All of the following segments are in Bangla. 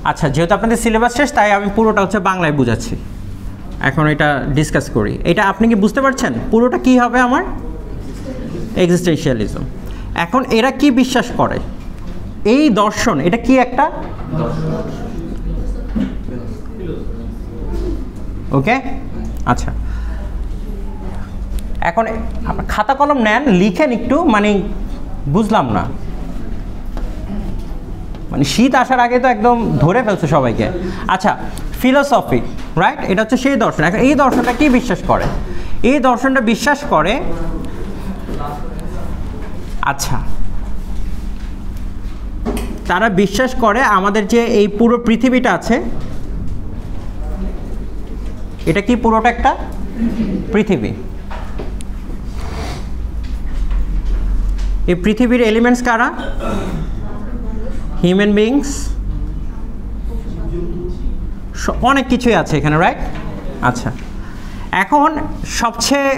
আচ্ছা, যেহেতু আপনাদের সিলেবাস শেষ তাই আমি পুরোটা হচ্ছে বাংলায় বুঝাচ্ছি। এখন এটা ডিসকাস করি। এটা আপনি কি বুঝতে পারছেন পুরোটা কি হবে আমার? এক্সিস্টেন্সিয়ালিজম। এখন এরা কি বিশ্বাস করে? এই দর্শন এটা কি একটা ওকে। আচ্ছা, এখন খাতা কলম নেন, লিখেন একটু, মানে বুঝলাম না, মানে শীত আসার আগে তো একদম ধরে ফেলছে সবাইকে। আচ্ছা, ফিলোসফি, রাইট? এটা হচ্ছে সেই দর্শন। এখন এই দর্শনটা কি বিশ্বাস করে? এই দর্শনটা বিশ্বাস করে, আচ্ছা, তারা বিশ্বাস করে আমাদের যে এই পুরো পৃথিবীটা আছে, এটা কি পুরোটা একটা পৃথিবী। এই পৃথিবীর এলিমেন্টস কারা? হিউম্যান বিংস, অনেক কিছুই আছে এখানে, রাইট? আচ্ছা, এখন সবচেয়ে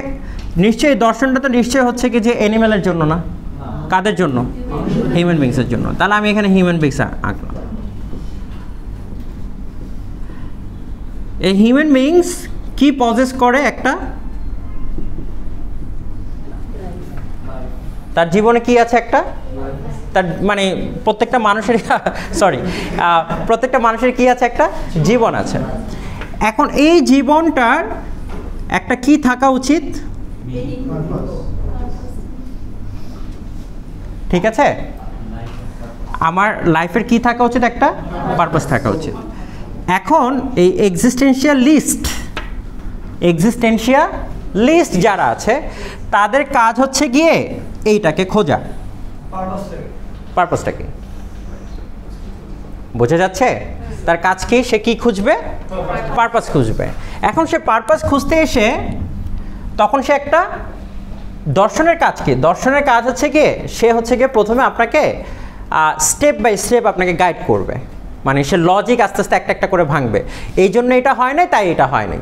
নিশ্চয়ই দর্শনটা তো নিশ্চয়ই হচ্ছে কি যে অ্যানিম্যালের জন্য না, কাদের জন্য? হিউম্যান বিংসের জন্য। তাহলে আমি এখানে হিউম্যান বিংস আঁকলাম। এই হিউম্যান বিংস কি পজেস করে? একটা, তার জীবনে কি আছে? একটা, তার মানে প্রত্যেকটা মানুষের প্রত্যেকটা মানুষের কি আছে? একটা জীবন আছে। এখন এই জীবনটার একটা কি থাকা উচিত? ঠিক আছে, আমার লাইফের কি থাকা উচিত? একটা পারপাস থাকা উচিত। এখন এই এক্সিস্টেন্সিয়ালিস্ট যারা আছে তাদের কাজ হচ্ছে গিয়ে এইটাকে খোঁজা। পারপাসটা কি বোঝা যাচ্ছে? তার কাজ কি? সে কি খুঁজবে? পারপাস খুঁজবে। এখন সে পারপাস খুঁজতে এসে তখন সে একটা দর্শনের কাজ কি? দর্শনের কাজ হচ্ছে কি, সে হচ্ছে গিয়ে প্রথমে আপনাকে স্টেপ বাই স্টেপ আপনাকে গাইড করবে, মানে সে লজিক আস্তে আস্তে একটা একটা করে ভাঙবে। এই জন্য এটা হয় নাই, তাই এটা হয় নাই,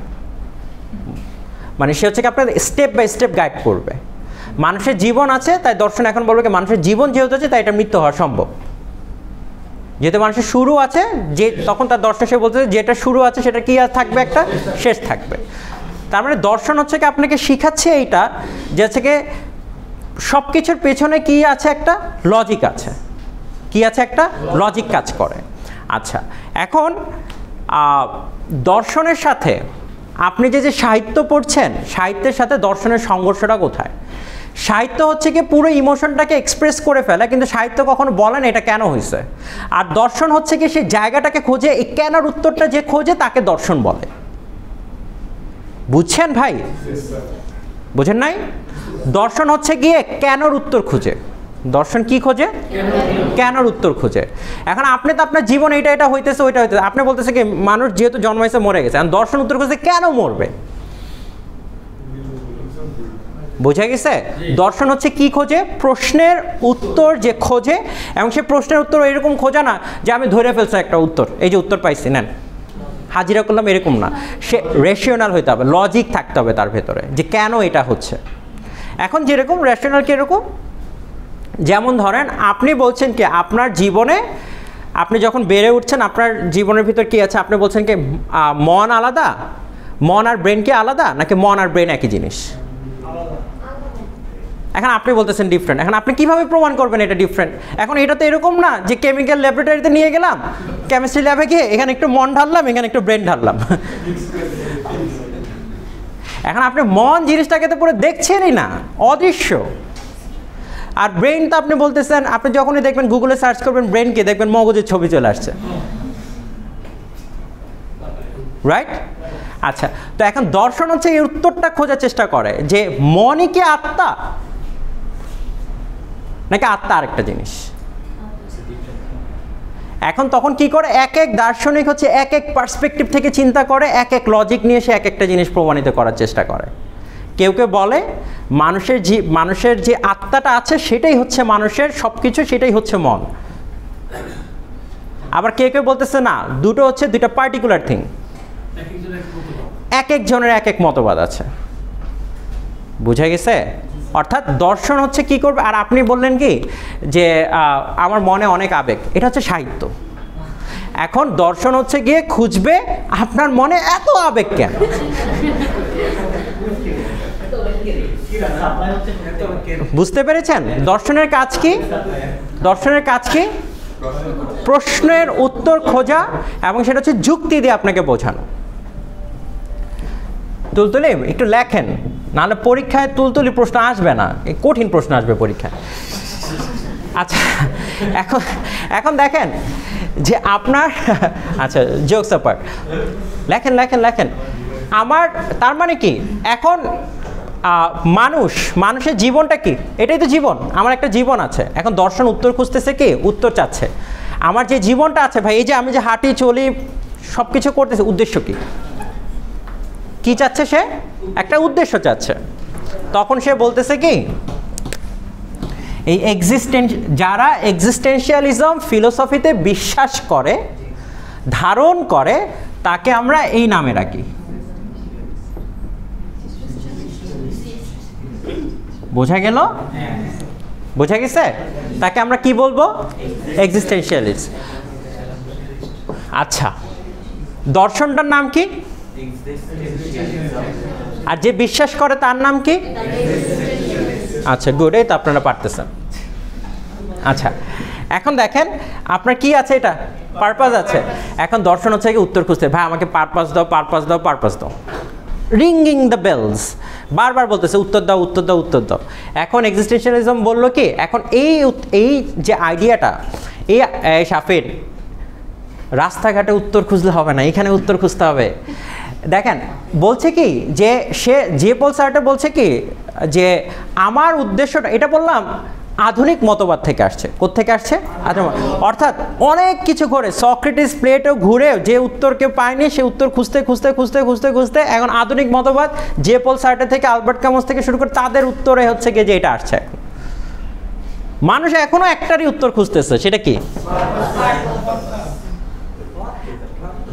মানে সে হচ্ছে কি আপনার স্টেপ বাই স্টেপ গাইড করবে। মানুষের জীবন আছে, তাই দর্শন এখন বলবে কি মানুষের জীবন যেহেতু আছে তাই এটা মৃত্যু হওয়া সম্ভব। যেহেতু মানুষের শুরু আছে, যে তখন তার দর্শন সে বলতে যেটা শুরু আছে সেটা কি থাকবে? একটা শেষ থাকবে। তার মানে দর্শন হচ্ছে কি আপনাকে শিখাচ্ছে এইটা যে হচ্ছে কি সব কিছুর পেছনে কি আছে? একটা লজিক আছে। কি আছে? একটা লজিক কাজ করে। আচ্ছা, এখন দর্শনের সাথে আপনি যে সাহিত্য পড়ছেন, সাহিত্যের সাথে দর্শনের সংঘর্ষটা কোথায়? সাহিত্য হচ্ছে কি পুরো ইমোশনটাকে এক্সপ্রেস করে ফেলে, কিন্তু সাহিত্য কখনো বলেন এটা কেন হয়েছে। আর দর্শন হচ্ছে কি সেই জায়গাটাকে খোঁজে, এই কেনার উত্তরটা যে খোঁজে তাকে দর্শন বলে। বুঝছেন ভাই? বুঝেন নাই? দর্শন হচ্ছে গিয়ে কেনর উত্তর খুঁজে। দর্শন কি খোঁজে? কেনর উত্তর খোঁজে। এখন আপনি তো আপনার জীবন এটা এটা হইতেছে, ওইটা হইতেছে, আপনি বলতেছে কি মানুষ যেহেতু জন্মাইছে মরে গেছে, এখন দর্শন উত্তর খুঁজে কেন মরবে। বোঝা গেছে? দর্শন হচ্ছে কি খোঁজে? প্রশ্নের উত্তর যে খোঁজে, এবং সে প্রশ্নের উত্তর এরকম খোঁজে না যে আমি ধরে ফেলছি একটা উত্তর, এই যে উত্তর পাইছি নেন হাজিরা করলাম, এরকম না। সে রেশনাল হইতে হবে, লজিক থাকতে হবে তার ভেতরে যে কেন এটা হচ্ছে। এখন যেরকম রেশনাল কীরকম, যেমন ধরেন আপনি বলছেন কি আপনার জীবনে আপনি যখন বেড়ে উঠছেন আপনার জীবনের ভিতর কি আছে? আপনি বলছেন কি মন আলাদা, মন আর ব্রেন কি আলাদা, নাকি মন আর ব্রেন একই জিনিস? এখন আপনি বলতেছেন ডিফারেন্ট। এখন আপনি কিভাবে প্রমাণ করবেন এটা ডিফারেন্ট? এখন এটা তো এরকম না যে কেমিক্যাল ল্যাবরেটরিতে নিয়ে গেলাম, কেমিস্ট্রি ল্যাবে গিয়ে এখানে একটু মন ঢাললাম, এখানে একটু ব্রেন ঢাললাম। এখন আপনি মন জিনিসটাকে তো পুরো দেখছেনই না, অদৃশ্য। আর ব্রেন তো আপনি বলতেছেন, আপনি যখনই দেখবেন গুগলে সার্চ করবেন ব্রেনকে, দেখবেন মগজের ছবি চলে আসছে, রাইট? আচ্ছা, তো এখন দর্শন হচ্ছে এই উত্তরটা খোঁজার চেষ্টা করে যে মনই কি আত্মা, নাকি আত্মা আরেকটা জিনিস। এখন তখন কি করে, এক এক দার্শনিক হচ্ছে এক এক পার্সপেক্টিভ থেকে চিন্তা করে, এক এক লজিক নিয়ে সে এক একটা জিনিস প্রমাণিত করার চেষ্টা করে। কেউ কেউ বলে মানুষের যে আত্মাটা আছে সেটাই হচ্ছে মানুষের সব কিছু, সেটাই হচ্ছে মন। আবার কেউ কেউ বলতেছে না, দুটো হচ্ছে দুইটা পার্টিকুলার থিং। এক একজনের এক এক মতবাদ আছে। বুঝা গেছে? অর্থাৎ দর্শন হচ্ছে কি করবে। আর আপনি বললেন কি যে আমার মনে অনেক আবেগ, এটা হচ্ছে সাহিত্য। এখন দর্শন হচ্ছে গিয়ে খুঁজবে আপনার মনে এত আবেগ কেন। বুঝতে পেরেছেন? দর্শনের কাজ কি? দর্শনের কাজ কি? প্রশ্নের উত্তর খোঁজা, এবং সেটা হচ্ছে যুক্তি দিয়ে আপনাকে বোঝানো। তুলতুলি একটু লেখেন, নাহলে পরীক্ষায় তুলতুলি প্রশ্ন আসবে না, কঠিন প্রশ্ন আসবে পরীক্ষায়। আচ্ছা, এখন দেখেন যে আপনার, আচ্ছা জোকস অ্যাপার্ট, লেখেন লেখেন লেখেন। আমার তার মানে কি, এখন মানুষের জীবনটা কি? এটাই তো জীবন, আমার একটা জীবন আছে। এখন দর্শন উত্তর খুঁজতেছে কি? উত্তর চাচ্ছে। আমার যে জীবনটা আছে ভাই, এই যে আমি যে হাঁটি চলি সব কিছু করতেছি, উদ্দেশ্য কি? কি চাচ্ছে সে? একটা উদ্দেশ্য চাচ্ছে। তখন সে বলতেছে কি, এই যারা এক্সিস্টেন্সিয়ালিজম ফিলোসফিতে বিশ্বাস করে, ধারণ করে, তাকে আমরা এই নামে রাখি। বোঝা গেল? বোঝা গেছে? তাকে আমরা কি বলবো? এক্সিস্টেন্সিয়ালিস্ট। আচ্ছা, দর্শনটার নাম কি? আর যে বিশ্বাস করে তার নাম কি? আচ্ছা, গুড, এই তো আপনারা পারতেছেন। আচ্ছা, এখন দেখেন আপনার কি আছে, এটা পারপাস আছে। এখন দর্শন হচ্ছে কি উত্তর খুঁজতে, ভাই আমাকে পারপাস দাও, পারপাস দাও, পারপাস দাও, রিঙ্গিং দ্য বেলস, বারবার বলতেছে উত্তর দাও, উত্তর দাও, উত্তর দাও। এখন এক্সিস্টেন্সিয়ালিজম বললো কি, এখন এই যে আইডিয়াটা, এই শাফির, রাস্তাঘাটে উত্তর খুঁজলে হবে না, এখানে উত্তর খুঁজতে হবে। দেখেন বলছে কি, যে পল সার্ট্রে বলছে কি যে আমার উদ্দেশ্যটা, এটা বললাম আধুনিক মতবাদ থেকে আসছে। কোত্থেকে আসছে? অর্থাৎ অনেক কিছু ঘুরে, সক্রেটিস প্লেটো ঘুরে যে উত্তর কেউ পায়নি, সে উত্তর খুঁজতে খুঁজতে খুঁজতে খুঁজতে খুঁজতে এখন আধুনিক মতবাদ, যে পল সার্ট্রে থেকে আলবার্ট ক্যামুস থেকে শুরু করে তাদের উত্তরে হচ্ছে গিয়ে যে এটা আসছে। মানুষ এখনো একটারই উত্তর খুঁজতেছে, সেটা কি?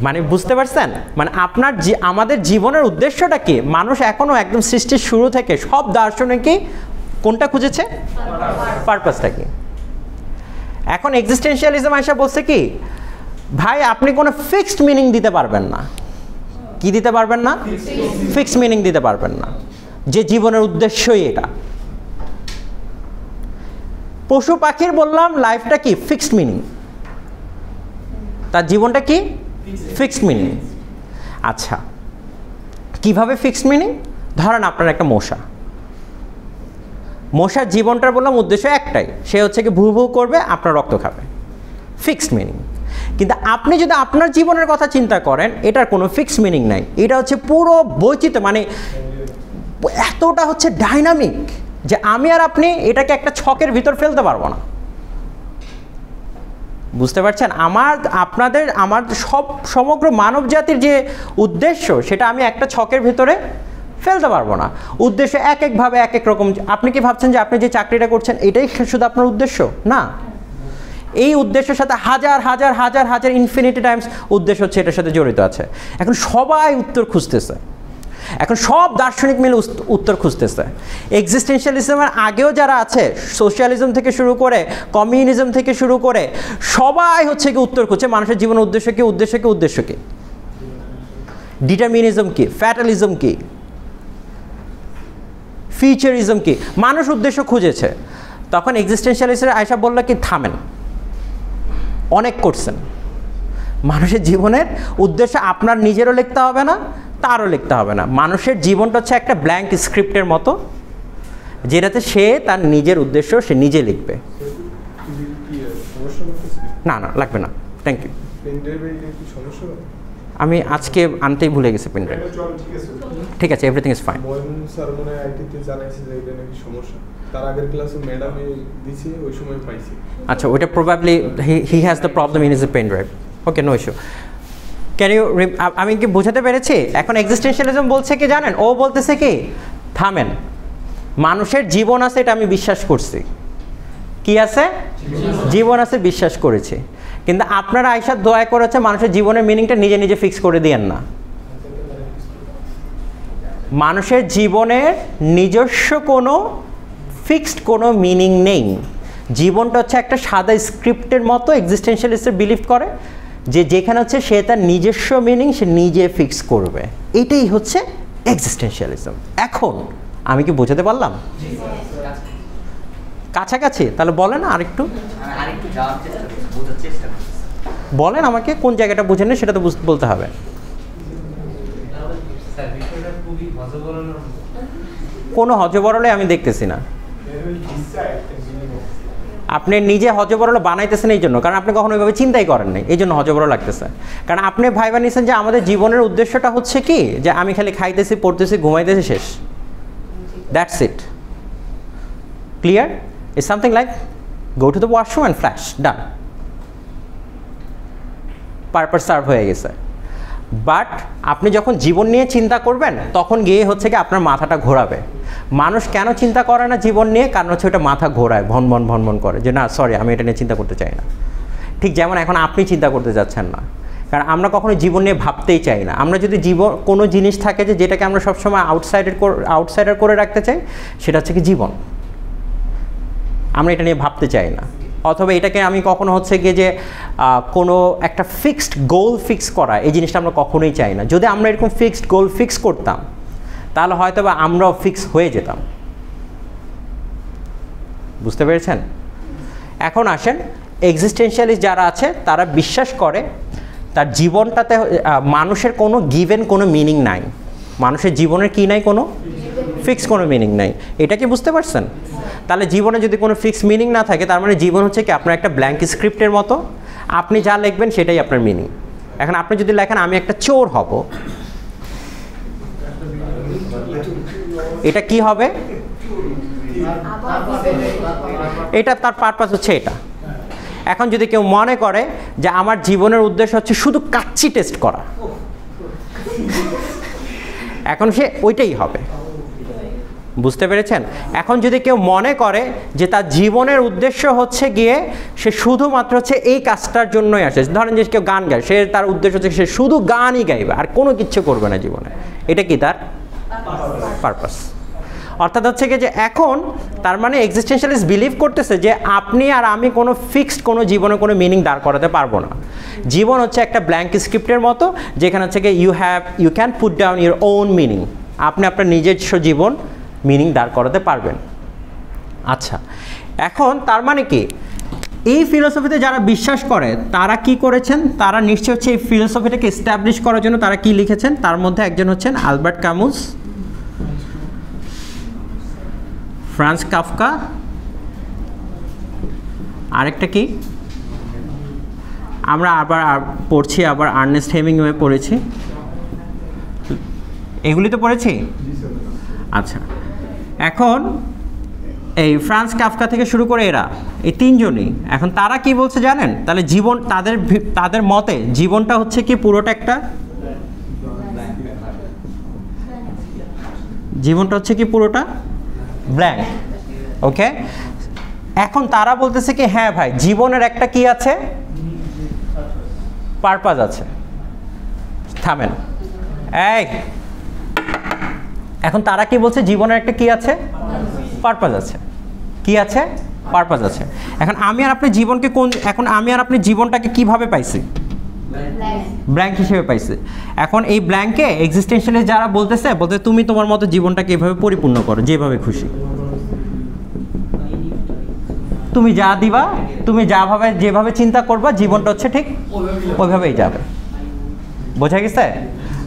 মানে বুঝতে পারছেন? মানে আমাদের জীবনের উদ্দেশ্যটা কি? মানুষ এখনো একদম সৃষ্টির শুরু থেকে সব দার্শনিকই কোনটা খুঁজেছে? পারপাসটা কি। এখন এক্সিস্টেন্সিয়ালিজম আইসা বলছে কি, ভাই আপনি কোনো ফিক্সড মিনিং দিতে পারবেন না। কি দিতে পারবেন না? ফিক্সড মিনিং দিতে পারবেন না, যে জীবনের উদ্দেশ্যই এটা। পশু পাখির বললাম লাইফটা কি? Fixed meaning. তার জীবনটা কি? Fixed meaning. আচ্ছা, কিভাবে ফিক্সড মিনিং? ধরেন আপনার একটা মশার জীবনটার বললাম উদ্দেশ্য একটাই, সে হচ্ছে কি ভূ ভূ করবে, আপনার রক্ত খাবে, ফিক্সড মিনিং। কিন্তু আপনি যদি আপনার জীবনের কথা চিন্তা করেন, এটার কোনো ফিক্সড মিনিং নাই। এটা হচ্ছে পুরো বৈচিত্র্য, মানে এতটা হচ্ছে ডাইনামিক যে আমি আর আপনি এটাকে একটা ছকের ভিতর ফেলতে পারবো না। বুঝতে পারছেন? আমার সমগ্র মানব জাতির যে উদ্দেশ্য, সেটা আমি একটা ছকের ভিতরে ফেলতে পারবো না। উদ্দেশ্য এক একভাবে এক এক রকম। আপনি কি ভাবছেন যে আপনি যে চাকরিটা করছেন এটাই শুধু আপনার উদ্দেশ্য? না, এই উদ্দেশ্যের সাথে হাজার হাজার হাজার হাজার ইনফিনিটি টাইমস উদ্দেশ্য হচ্ছে এটার সাথে জড়িত আছে। এখন সবাই উত্তর খুঁজতেছে, এখন সব দার্শনিক মিলে উত্তর খুঁজতেছে। এক্সিস্টেন্সিয়ালিজমের আগেও যারা আছে, সোশ্যালিজম থেকে শুরু করে কমিউনিজম থেকে শুরু করে সবাই হচ্ছে কি উত্তর খুঁজছে মানুষের জীবনের উদ্দেশ্য কি, উদ্দেশ্য কি, উদ্দেশ্য কি, ডিটারমিনিজম কি, ফ্যাটালিজম কি, ফিউচারিজম কি, মানুষ উদ্দেশ্য খুঁজেছে। তখন এক্সিস্টেন্সিয়ালিস্টরা আয়সা বলল কি, থামেন, অনেক করছেন। মানুষের জীবনের উদ্দেশ্য আপনার নিজেরও লিখতে হবে না, তারও লিখতে হবে না। মানুষের জীবনটা হচ্ছে একটা ব্ল্যাঙ্ক স্ক্রিপ্টের মতো, যেটাতে সে তার নিজের উদ্দেশ্য সে নিজে লিখবে। না না, লাগবে না, থ্যাংক ইউ। আমি আজকে আনতেই ভুলে গেছি পেন ড্রাইভ। ঠিক আছে, এভরিথিং ইজ ফাইন। আচ্ছা, ওইটা probably he has the problem in is a pen drive. Okay, no issue. Can you, আমি কি বোঝাতে পেরেছি? এখন এক্সিস্টেন্সিয়ালিজম বলছে কি জানেন, ও বলতেছে কি, থামেন, মানুষের জীবন আছে এটা আমি বিশ্বাস করছি। কি আছে? জীবন আছে, বিশ্বাস করেছি। কিন্তু আপনারা আয়সা দোয়া করেছে মানুষের জীবনের মিনিংটা নিজে নিজে ফিক্স করে দিয়েন না। মানুষের জীবনের নিজস্ব কোনো ফিক্সড কোনো মিনিং নেই। জীবনটা হচ্ছে একটা সাদা স্ক্রিপ্টের মতো এক্সিস্টেন্সিয়ালিস্টরা বিলিভ করে, যে যেখানে হচ্ছে সে তার নিজস্ব মিনিং সে নিজে ফিক্স করবে, এটাই হচ্ছে এক্সিস্টেন্সিয়ালিজম। এখন আমি কি বোঝাতে পারলাম? কাছাকাছি? তাহলে বলেন আরেকটু, বলেন আমাকে কোন জায়গাটা বুঝেন না সেটা তো বলতে হবে। কোনো হজবরলে আমি দেখতেছি না। আপনি নিজে হজবরল বানাইতেছেন এই জন্য, কারণ আপনি কখনো ওইভাবে চিন্তাই করেন নাই, এই জন্য হজবরল লাগতেছে। কারণ আপনি ভাইবা নিয়েছেন যে আমাদের জীবনের উদ্দেশ্যটা হচ্ছে কি, যে আমি খালি খাইতেছি, পড়তেছি, ঘুমাইতেছি, শেষ, that's it. Clear? It's something like go to the washroom and flash, done, purpose serve হয়ে গেছে। বাট আপনি যখন জীবন নিয়ে চিন্তা করবেন তখন গিয়ে হচ্ছে কি আপনার মাথাটা ঘোরাবে। মানুষ কেন চিন্তা করে না জীবন নিয়ে? কারণ হচ্ছে ওটা মাথা ঘোরায়, ভন ভন করে, যে না সরি আমি এটা নিয়ে চিন্তা করতে চাই না। ঠিক যেমন এখন আপনি চিন্তা করতে যাচ্ছেন না, কারণ আমরা কখনো জীবন নিয়ে ভাবতেই চাই না। আমরা যদি জীবন কোনো জিনিস থাকে যে যেটাকে আমরা সবসময় আউটসাইডার করে রাখতে চাই, সেটা হচ্ছে কি জীবন। আমরা এটা নিয়ে ভাবতে চাই না। অথবা এটাকে আমি কখনো হচ্ছে গিয়ে যে কোনো একটা ফিক্সড গোল ফিক্স করা, এই জিনিসটা আমরা কখনোই চাই না। যদি আমরা এরকম ফিক্সড গোল ফিক্স করতাম তাহলে হয়তো বা আমরাও ফিক্স হয়ে যেতাম। বুঝতে পেরেছেন? এখন আসেন, এক্সিস্টেন্সিয়ালিস্ট যারা আছে তারা বিশ্বাস করে তার জীবনটাতে মানুষের কোনো গিভেন কোনো মিনিং নাই। মানুষের জীবনের কি নাই? কোনো ফিক্স কোনো মিনিং নাই। এটা কি বুঝতে পারছেন? তাহলে জীবনে যদি কোনো ফিক্স মিনিং না থাকে, তার মানে জীবন হচ্ছে কি আপনার একটা ব্ল্যাঙ্ক স্ক্রিপ্টের মতো, আপনি যা লিখবেন সেটাই আপনার মিনিং। এখন আপনি যদি লেখেন আমি একটা চোর হব, এটা কি হবে? এটা তার পারপাস হচ্ছে এটা। এখন যদি কেউ মনে করে যে আমার জীবনের উদ্দেশ্য হচ্ছে শুধু কাচ্চি টেস্ট করা, এখন সে ওইটাই হবে। বুঝতে পেরেছেন? এখন যদি কেউ মনে করে যে তার জীবনের উদ্দেশ্য হচ্ছে গিয়ে সে শুধুমাত্র হচ্ছে এই কাজটার জন্যই আসে, ধরেন যে কেউ গান গায়, সে তার উদ্দেশ্য হচ্ছে সে শুধু গানই গাইবে আর কোনো কিচ্ছু করবে না জীবনে, এটা কি তার পারপাস। অর্থাৎ হচ্ছে কি যে এখন তার মানে এক্সিস্টেন্সিয়ালিস্ট বিলিভ করতেছে যে আপনি আর আমি কোনো ফিক্সড কোনো জীবনে কোনো মিনিং দাঁড় করাতে পারবো না। জীবন হচ্ছে একটা ব্ল্যাঙ্ক স্ক্রিপ্টের মতো, যেখানে হচ্ছে কি you can put down your own meaning. আপনি আপনার নিজস্ব জীবন মিনিং দাঁড় করাতে পারবেন। আচ্ছা, এখন তার মানে কি এই ফিলোসফিতে যারা বিশ্বাস করে তারা কি করেছেন? তারা নিশ্চয় হচ্ছে এই ফিলোসফিটাকে এস্টাবলিশ করার জন্য তারা কি লিখেছেন? তার মধ্যে একজন হচ্ছেন আলবার্ট ক্যামুস, ফ্রান্স কাফকা, আরেকটা কি আমরা আবার পড়ছি, আবার আর্নেস্ট হেমিংওয়ে পড়েছি, এগুলি তো পড়েছি। আচ্ছা, এখন এই ফ্রান্স কাফকা থেকে শুরু করে এরা এই তিনজনই, এখন তারা কি বলছে জানেন? তাহলে জীবন তাদের মতে জীবনটা হচ্ছে কি পুরোটা একটা, জীবনটা হচ্ছে কি পুরোটা ব্ল্যাঙ্ক। ওকে, এখন তারা বলতেছে কি হ্যাঁ ভাই জীবনের একটা কি আছে? পারপাস আছে। থামেন, এই এখন তারা কি বলছে? জীবনের একটা কি আছে? পারপাস আছে। কি আছে? পারপাস আছে। এখন আমি আর আপনি জীবনকে এখন আমি আর আপনি জীবনটাকে কিভাবে পাইছি? ব্ল্যাঙ্ক হিসেবে পাইছি। এখন এই ব্ল্যাঙ্কে এক্সিস্টেন্সিয়ালিস্ট যারা বলতে তুমি তোমার মতো জীবনটাকে এভাবে পরিপূর্ণ করো যেভাবে খুশি, তুমি যা দিবা, তুমি যেভাবে চিন্তা করবা জীবনটা হচ্ছে ঠিক ওইভাবেই যাবে। বোঝা গেছে?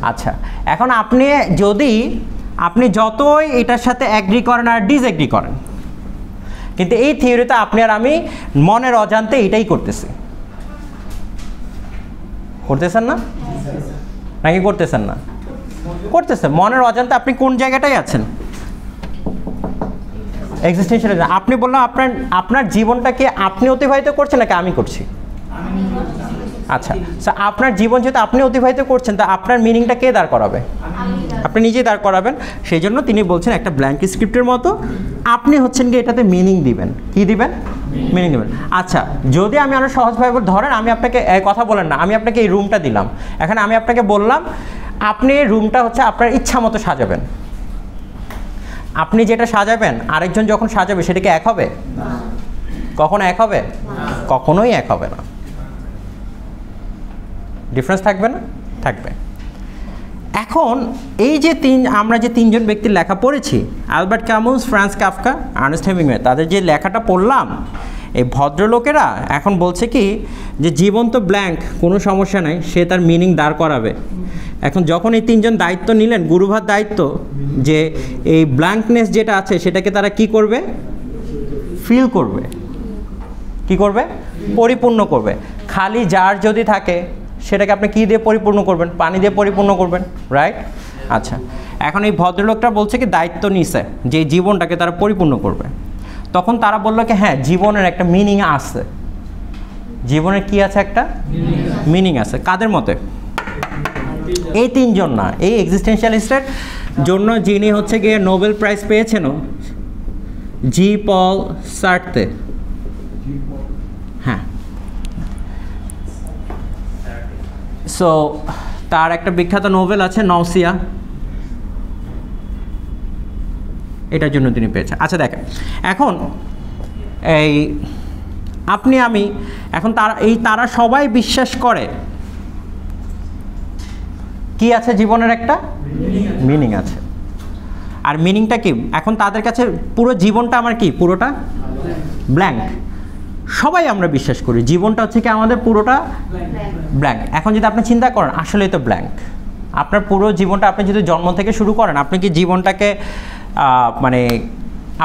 আচ্ছা, এখন আপনি যতই এটার সাথে অ্যাগ্রি করেন আর ডিসএগ্রি করেন, কিন্তু এই থিওরিতে আপনি আর আমি মনের অজান্তে এটাই করতেছেন না নাকি করতেছেন না? করতেছেন। মনের অজান্তে আপনি কোন জায়গাটায় আছেন? এক্সিস্টেন্সিয়ালিজম। আপনি বললাম আপনার জীবনটাকে আপনি অতিবাহিত করছেন নাকি আমি করছি? আচ্ছা, আপনার জীবন যেহেতু আপনি অতিবাহিত করছেন, তা আপনার মিনিংটা কে দাঁড় করাবে? আপনি নিজেই দাঁড় করাবেন। সেই জন্য তিনি বলছেন একটা ব্ল্যাঙ্ক স্ক্রিপ্টের মতো আপনি হচ্ছেন কি এটাতে মিনিং দিবেন। কি দিবেন? মিনিং দিবেন। আচ্ছা, যদি আমি আরও সহজভাবে ধরেন, আমি আপনাকে কথা বলেন না, আমি আপনাকে এই রুমটা দিলাম, এখন আমি আপনাকে বললাম আপনি এই রুমটা হচ্ছে আপনার ইচ্ছা মতো সাজাবেন। আপনি যেটা সাজাবেন আরেকজন যখন সাজাবে সেটা কি এক হবে? কখনো এক হবে? কখনোই এক হবে না। ডিফারেন্স থাকবে না? থাকবে। এখন এই যে আমরা যে তিনজন ব্যক্তির লেখা পড়েছি, Albert Camus, Franz Kafka, Ernest Hemingway, তাদের যে লেখাটা পড়লাম, এই ভদ্রলোকেরা এখন বলছে কি যে জীবন তো ব্ল্যাঙ্ক, কোনো সমস্যা নাই, সে তার মিনিং দাঁড় করাবে। এখন যখন এই তিনজন দায়িত্ব নিলেন, গুরুভার দায়িত্ব, যে এই ব্ল্যাঙ্কনেস যেটা আছে সেটাকে তারা কি করবে? ফিল করবে। কি করবে? পরিপূর্ণ করবে। খালি জার যদি থাকে সেটাকে আপনি কী দিয়ে পরিপূর্ণ করবেন? পানি দিয়ে পরিপূর্ণ করবেন, রাইট? আচ্ছা, এখন এই ভদ্রলোকটা বলছে কি দায়িত্ব নিছে যে জীবনটাকে তারা পরিপূর্ণ করবে। তখন তারা বললো কি হ্যাঁ, জীবনের একটা মিনিং আছে। জীবনের কি আছে? একটা মিনিং আছে। কাদের মতে? এই তিনজন না, এই এক্সিস্টেন্সিয়ালিস্টের জন্য যিনি হচ্ছে গিয়ে নোবেল প্রাইজ পেয়েছেন, জি পল সার্ত্রে। হ্যাঁ, সো তার একটা বিখ্যাত নোবেল আছে নওসিয়া, এটার জন্য তিনি পেয়েছেন। আচ্ছা দেখেন, এখন এই আপনি আমি এখন তারা সবাই বিশ্বাস করে কি আছে? জীবনের একটা মিনিং আছে। আর মিনিংটা কি? এখন তাদের কাছে পুরো জীবনটা আমার কি? পুরোটা ব্ল্যাঙ্ক। সবাই আমরা বিশ্বাস করি জীবনটা হচ্ছে কি আমাদের পুরোটা ব্ল্যাঙ্ক। এখন যদি আপনি চিন্তা করেন আসলেই তো ব্ল্যাঙ্ক। আপনার পুরো জীবনটা আপনি যদি জন্ম থেকে শুরু করেন, আপনি কি জীবনটাকে মানে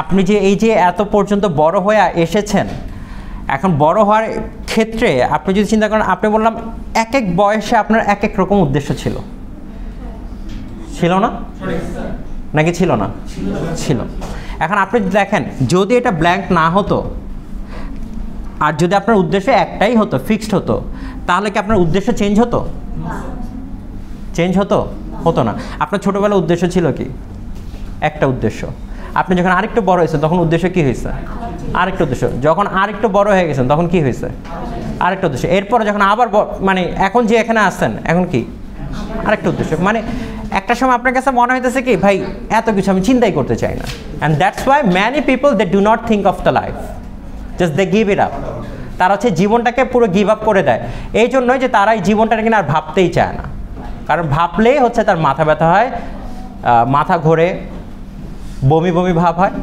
আপনি যে এই যে এত পর্যন্ত বড় হয়ে এসেছেন, এখন বড় হওয়ার ক্ষেত্রে আপনি যদি চিন্তা করেন, আপনি বললাম এক এক বয়সে আপনার এক এক রকম উদ্দেশ্য ছিল, ছিল না? নাকি ছিল না? ছিল। এখন আপনি দেখেন, যদি এটা ব্ল্যাঙ্ক না হতো আর যদি আপনার উদ্দেশ্য একটাই হতো, ফিক্সড হতো, তাহলে কি আপনার উদ্দেশ্য চেঞ্জ হতো? চেঞ্জ হতো? হতো না। আপনার ছোটোবেলার উদ্দেশ্য ছিল কি? একটা উদ্দেশ্য। আপনি যখন আরেকটু বড় হয়েছেন তখন উদ্দেশ্য কি হয়েছে? আরেকটা উদ্দেশ্য। যখন আরেকটু বড় হয়ে গেছেন তখন কি হয়েছে? আরেকটা উদ্দেশ্য। এরপরে যখন আবার মানে এখন যে এখানে আসছেন এখন কি? আরেকটা উদ্দেশ্য। মানে একটা সময় আপনার কাছে মনে হইতেছে কি ভাই এত কিছু আমি চিন্তাই করতে চাই না। And that's why many people they do not think of the life, just they give it up. তারা হচ্ছে জীবনটাকে পুরো গিভ আপ করে দেয়। এই জন্যই যে তারা এই জীবনটাকে কিনা আর ভাবতেই চায় না, কারণ ভাবলেই হচ্ছে তার মাথা ব্যথা হয়, মাথা ঘোরে, বমি বমি ভাব হয়।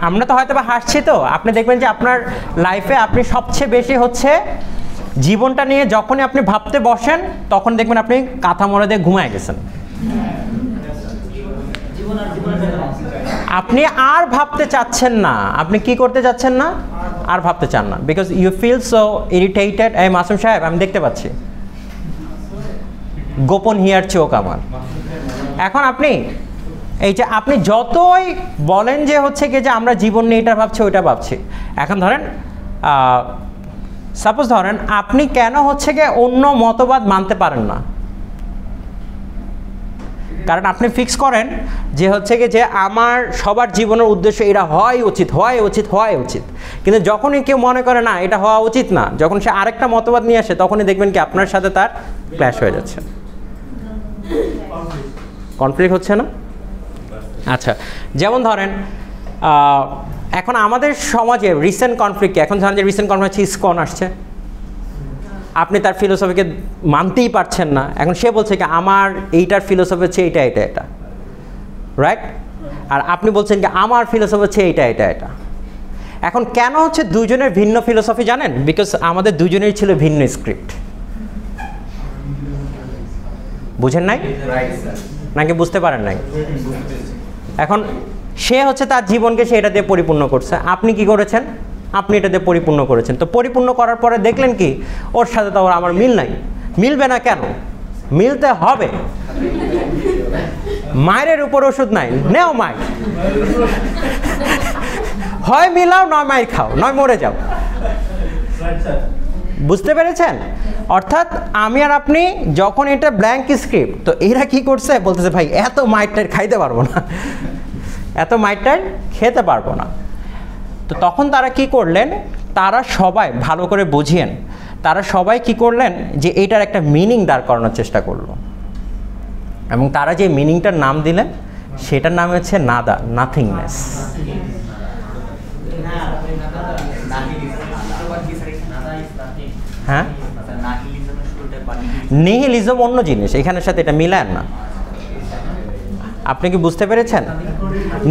আমরা তো হয়তো বা হাসছি, তো আপনি দেখবেন যে আপনার লাইফে আপনি সবচেয়ে বেশি হচ্ছে জীবনটা নিয়ে যখনই আপনি ভাবতে বসেন তখন দেখবেন আপনি কাঁথা মরে দিয়ে ঘুমায় গেছেন। আপনি আর ভাবতে চাচ্ছেন না। আপনি কি করতে চাচ্ছেন না? আর ভাবতে চান না, because you feel so irritated. এই মাসুম সাহেব আমি দেখতে পাচ্ছি গোপন হিয়ার চোখ আমার। এখন আপনি এই যে আপনি যতই বলেন যে হচ্ছে কি যে আমরা জীবন নিয়ে এটা ভাবছি ওইটা ভাবছি, এখন ধরেন সাপোজ ধরেন আপনি কেন হচ্ছে গিয়ে অন্য মতবাদ মানতে পারেন না? কারণ আপনি ফিক্স করেন যে হচ্ছে কি যে আমার সবার জীবনের উদ্দেশ্য এটা হওয়াই উচিত, হওয়াই উচিত, হওয়াই উচিত। কিন্তু যখনই কেউ মনে করে না এটা হওয়া উচিত না, যখন সে আরেকটা মতবাদ নিয়ে আসে তখনই দেখবেন কি আপনার সাথে তার ক্ল্যাশ হয়ে যাচ্ছে, কনফ্লিক্ট হচ্ছে না? আচ্ছা, যেমন ধরেন এখন আমাদের সমাজে রিসেন্ট কনফ্লিক্ট, এখন ধরেন যে রিসেন্ট কনফ্লিক্ট হচ্ছে ইসকন আসছে, আপনি তার ফিলোসফিকে মানতেই পারছেন না। এখন সে বলছে কি আমার এইটার ফিলোসফি হচ্ছে এইটা এটা এটা, রাইট? আর আপনি বলছেন কি আমার ফিলোসফি হচ্ছে এইটা এটা এটা। এখন কেন হচ্ছে দুজনের ভিন্ন ফিলোসফি জানেন? বিকজ আমাদের দুজনেরই ছিল ভিন্ন স্ক্রিপ্ট। বুঝেন নাই নাকি বুঝতে পারেন নাই? এখন সে হচ্ছে তার জীবনকে সে এটা দিয়ে পরিপূর্ণ করছে, আপনি কি করেছেন? আপনি এটা দিয়ে পরিপূর্ণ করেছেন। তো পরিপূর্ণ করার পরে দেখলেন কি ওর সাথে তো আমার মিল নাই। মিলবে না কেন? মিলতে হবে। মায়ের উপর ওষুধ নাই, নেও মায়ের, হয় মিলাও নয় মায়ের খাও, নয় মরে যাও। বুঝতে পেরেছেন? অর্থাৎ আমি আর আপনি যখন এটা ব্ল্যাঙ্ক স্ক্রিপ্ট, তো এরা কি করছে বলতেছে ভাই এত মাইটটার খাইতে পারবো না, এত মাইটটার খেতে পারবো না। তো তখন তারা কি করলেন? তারা সবাই ভালো করে বুঝিয়েন, তারা সবাই কি করলেন যে এটার একটা মিনিং দাঁড় করানোর চেষ্টা করলো, এবং তারা যে মিনিংটার নাম দিলেন সেটার নাম হচ্ছে নাদা, নাথিংনেস। হ্যাঁ, নিহিলিজম অন্য জিনিস, এখানের সাথে এটা মিলায় না। আপনি কি বুঝতে পেরেছেন?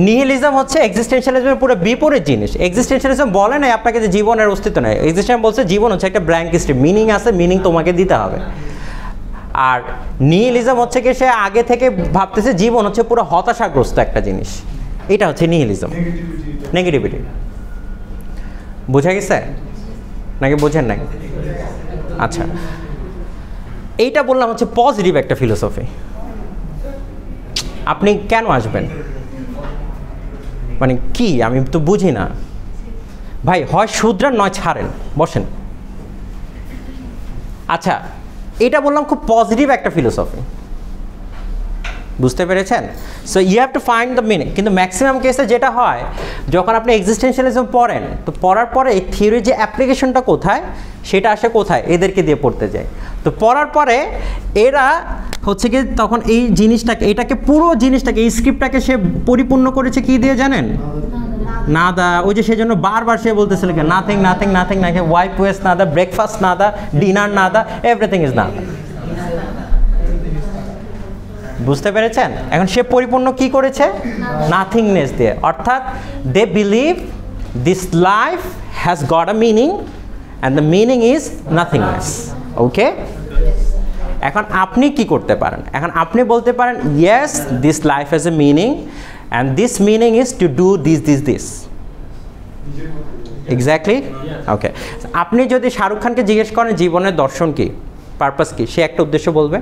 নিহিলিজম হচ্ছে এক্সিস্টেন্সিয়ালিজমের পুরো বিপরীত জিনিস। এক্সিস্টেন্সিয়ালিজম বলে না আপনাকে যে জীবনের অস্তিত্ব নেই, এক্সিস্টেন্স বলছে জীবন হচ্ছে একটা ব্ল্যাঙ্ক স্ট্রিপ, মিনিং আছে, মিনিং তোমাকে দিতে হবে। আর নিহিলিজম হচ্ছে কি সে আগে থেকে ভাবতেছে জীবন হচ্ছে পুরো হতাশাগ্রস্ত একটা জিনিস, এটা হচ্ছে নিহিলিজম, নেগেটিভিটি। বোঝা গেছে নাকি বোঝেন নাই? আচ্ছা, এইটা বললাম হচ্ছে পজিটিভ একটা ফিলোসফি। আপনি কেন আসবেন, মানে কি আমি তো বুঝি না ভাই, হয় শুধরান নয় ছাড়েন, বসেন। আচ্ছা, এটা বললাম খুব পজিটিভ একটা ফিলোসফি, বুঝতে পেরেছেন? So you have to find the meaning. কিন্তু ম্যাক্সিমাম কেসে যেটা হয়, যখন আপনি এক্সিস্টেন্সিয়ালিজম পড়েন, তো পড়ার পরে এই থিওরির যে অ্যাপ্লিকেশনটা কোথায়, সেটা আসে কোথায়, এদেরকে দিয়ে পড়তে যায়। তো পড়ার পরে এরা হচ্ছে কি তখন এই জিনিসটাকে, এটাকে পুরো জিনিসটাকে, এই স্ক্রিপ্টটাকে সে পরিপূর্ণ করেছে কি দিয়ে জানেন? নাদা। ওই যে সেজন্য বারবার সে বলতেছিল কি নাথিং নাথিং নাথিং নাকি, ওয়াইফ ওয়েস্ট নাদা, ব্রেকফাস্ট নাদা, ডিনার নাদা, এভরিথিং ইজ নাদা। বুঝতে পেরেছেন? এখন সে পরিপূর্ণ কি করেছে? নাথিংনেস দিয়ে। অর্থাৎ they believe this life has got a meaning and the meaning is nothingness. Okay, এখন আপনি কি করতে পারেন? এখন আপনি বলতে পারেন yes this life has a meaning and this meaning is to do this this this. Exactly. Okay, আপনি যদি শাহরুখ খানকে জিজ্ঞেস করেন জীবনের দর্শন কি, পারপাস কি, সে একটা উদ্দেশ্য বলবে।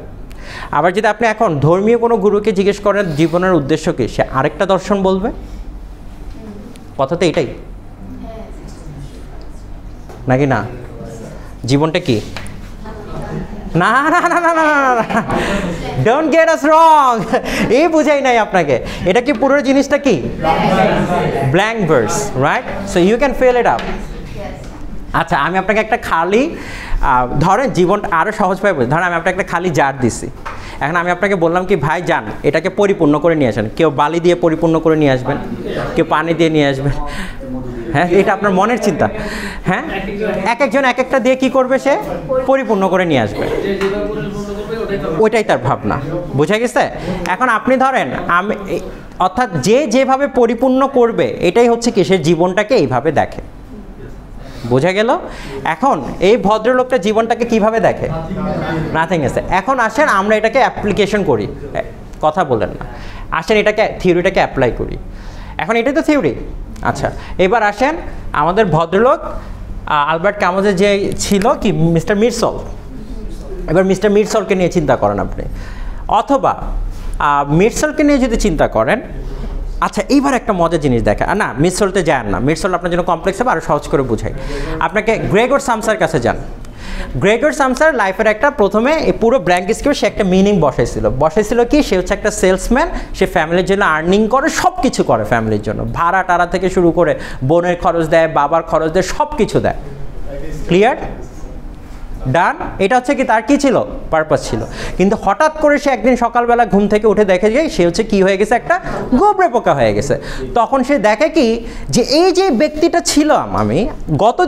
আবার যদি আপনি এখন ধর্মীয় কোনো গুরুকে জিজ্ঞেস করেন জীবনের উদ্দেশ্য কি, সে আরেকটা দর্শন বলবে। কথা তো এটাই নাকি না? জীবনটা কি? না না না না না না, ডোন্ট গেট আস রং, এই বুঝাই নাই আপনাকে। এটা কি পুরো জিনিসটা কি? Blank verse, right? So you can fill it up. আচ্ছা, আমি আপনাকে একটা খালি, ধরেন জীবনটা আরও সহজভাবে বুঝি, ধরেন আমি আপনাকে একটা খালি জার দিছি। এখন আমি আপনাকে বললাম কি ভাই যান এটাকে পরিপূর্ণ করে নিয়ে আসেন। কেউ বালি দিয়ে পরিপূর্ণ করে নিয়ে আসবেন, কেউ পানি দিয়ে নিয়ে আসবেন। হ্যাঁ, এটা আপনার মনের চিন্তা। হ্যাঁ, এক একজন এক একটা দিয়ে কি করবে, সে পরিপূর্ণ করে নিয়ে আসবে, ওইটাই তার ভাবনা। বুঝা গেছে? এখন আপনি ধরেন আমি, অর্থাৎ যে যেভাবে পরিপূর্ণ করবে এটাই হচ্ছে কি সে জীবনটাকে এইভাবে দেখে। বোঝা গেল? এখন এই ভদ্রলোকটা জীবনটাকে কিভাবে দেখে? নাথিংনেস। এখন আসেন আমরা এটাকে অ্যাপ্লিকেশন করি, কথা বলেন না, আসেন এটাকে থিওরিটাকে অ্যাপ্লাই করি। এখন এটাই তো থিওরি। আচ্ছা, এবার আসেন আমাদের ভদ্রলোক আলবার্ট ক্যামুজের যে ছিল কি মিস্টার মিরসল। এবার মিস্টার মিরসলকে নিয়ে চিন্তা করেন আপনি, অথবা মিরসলকে নিয়ে যদি চিন্তা করেন। আচ্ছা, এইবার একটা মজার জিনিস দেখা, না মিরসলতে যান না, মিরসল আপনার জন্য কমপ্লেক্স হবে, আরও সহজ করে বুঝাই। আপনাকে গ্রেগর সামসার কাছে যান। গ্রেগর সামসার লাইফের একটা প্রথমে এই পুরো ব্ল্যাঙ্ক স্কেপে সে একটা মিনিং বসাইছিল কি, সে হচ্ছে একটা সেলসম্যান, সে ফ্যামিলির জন্য আর্নিং করে, সব কিছু করে ফ্যামিলির জন্য, ভাড়া টাড়া থেকে শুরু করে বোনের খরচ দেয়, বাবার খরচ দেয়, সব কিছু দেয়। ক্লিয়ার? ডান। এটা হচ্ছে কি তার কি ছিল? পারপাস ছিল। কিন্তু হঠাৎ করে সে একদিন সকালবেলা ঘুম থেকে উঠে দেখে যায় সে হচ্ছে কি হয়ে গেছে, একটা গোবরে পোকা হয়ে গেছে। তখন সে দেখে কি যে এই যে ব্যক্তিটা ছিলাম আমি গত